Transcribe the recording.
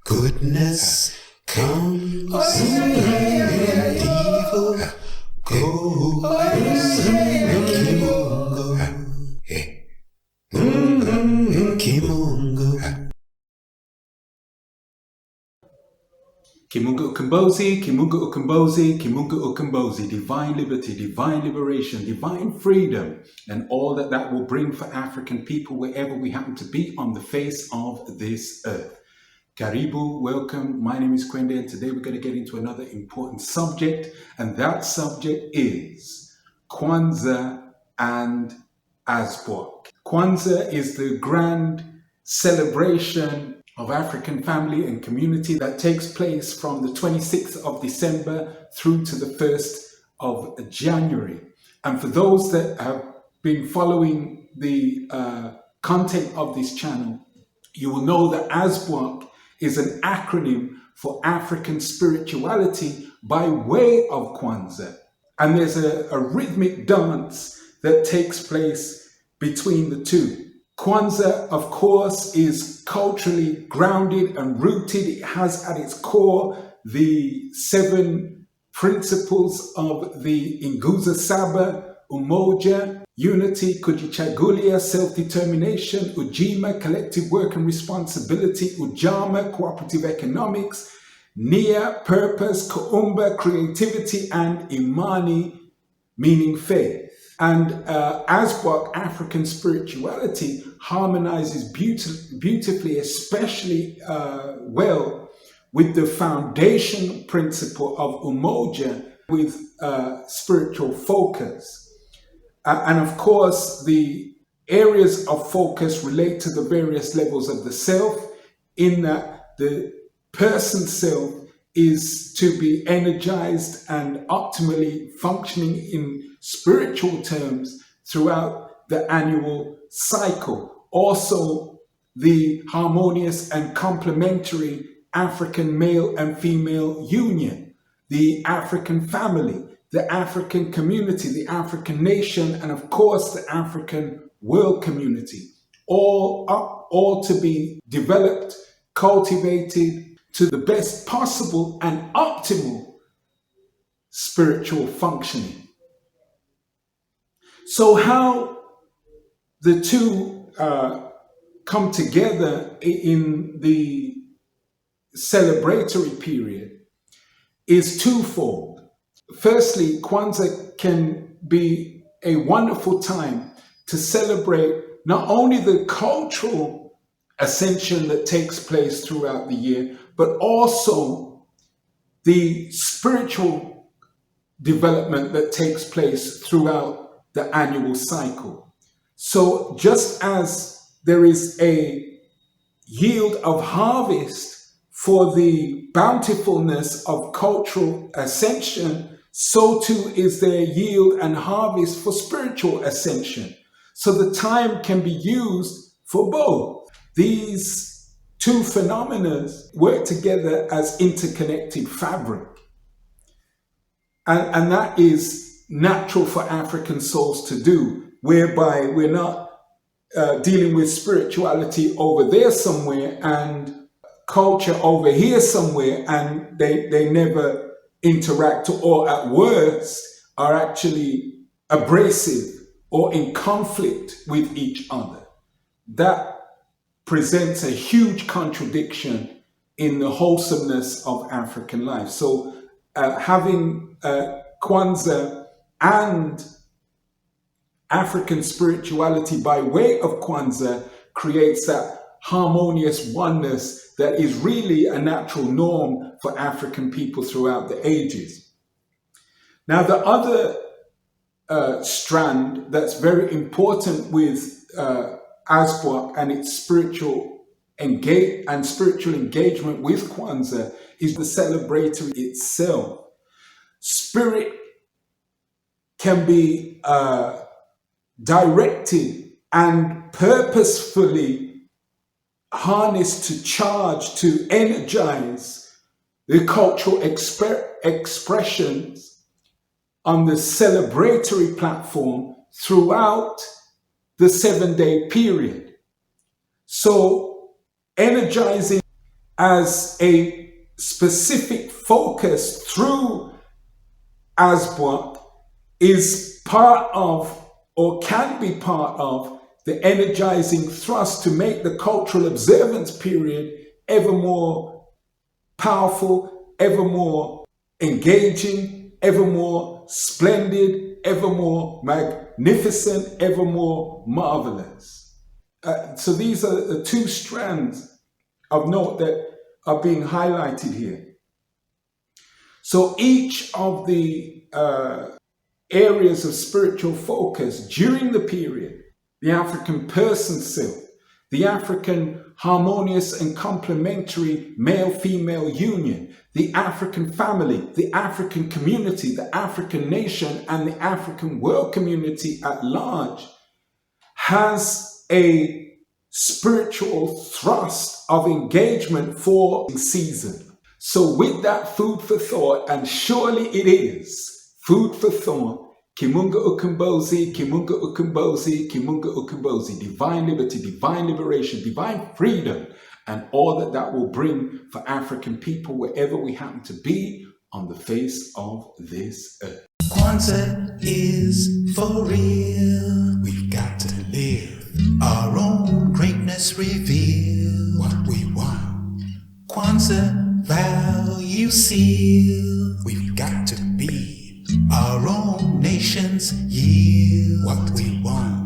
Goodness comes and evil goes. Kimungo. Kimunga Ukombozi, Kimunga Ukombozi, Kimunga Ukombozi, divine liberty, divine liberation, divine freedom, and all that that will bring for African people wherever we happen to be on the face of this earth. Karibu, welcome. My name is Kwende, and today we're going to get into another important subject, and that subject is Kwanzaa and ASBWOK. Kwanzaa is the grand celebration of African family and community that takes place from the 26th of December through to the 1st of January. And for those that have been following the content of this channel, you will know that ASBWOK is an acronym for African spirituality by way of Kwanzaa. And there's a rhythmic dance that takes place between the two. Kwanzaa, of course, is culturally grounded and rooted. It has at its core the 7 principles of the Nguzo Saba, Umoja, unity, Kujichagulia, self-determination, Ujima, collective work and responsibility, Ujama, cooperative economics, Nia, purpose, Kuumba, creativity, and Imani, meaning faith. And ASBWOK, African spirituality, harmonizes beautifully, especially well with the foundation principle of Umoja with spiritual focus. And of course, the areas of focus relate to the various levels of the self, in that the person self is to be energized and optimally functioning in spiritual terms throughout the annual cycle. Also, the harmonious and complementary African male and female union, the African family, the African community, the African nation, and of course the African world community, all to be developed, cultivated to the best possible and optimal spiritual functioning. So how the two come together in the celebratory period is twofold. Firstly, Kwanzaa can be a wonderful time to celebrate not only the cultural ascension that takes place throughout the year, but also the spiritual development that takes place throughout the annual cycle. So just as there is a yield of harvest for the bountifulness of cultural ascension, so too is there yield and harvest for spiritual ascension. So the time can be used for both. These two phenomena work together as interconnected fabric. And that is natural for African souls to do, whereby we're not dealing with spirituality over there somewhere and culture over here somewhere, and they never interact, or at worst are actually abrasive or in conflict with each other. That presents a huge contradiction in the wholesomeness of African life. So having Kwanzaa and African spirituality by way of Kwanzaa creates that harmonious oneness that is really a natural norm for African people throughout the ages. Now, the other strand that's very important with ASBWOK and its spiritual engagement with Kwanzaa is the celebratory itself. Spirit can be directed and purposefully harnessed to charge, to energize the cultural expressions on the celebratory platform throughout the 7-day period. So energizing as a specific focus through ASBWOK is part of, or can be part of, the energizing thrust to make the cultural observance period ever more powerful, ever more engaging, ever more splendid, ever more magnificent, ever more marvelous. So these are the two strands of note that are being highlighted here. So each of the areas of spiritual focus during the period, the African person self, the African harmonious and complementary male-female union, the African family, the African community, the African nation, and the African world community at large, has a spiritual thrust of engagement for the season. So with that food for thought, and surely it is food for thought, Kimunga Ukombozi, Kimunga Ukombozi, Kimunga Ukombozi, divine liberty, divine liberation, divine freedom, and all that that will bring for African people wherever we happen to be on the face of this earth. Kwanzaa is for real. We've got to live our own greatness, reveal what we want. Kwanzaa value seal. We've got to be our own nations, yield what we want.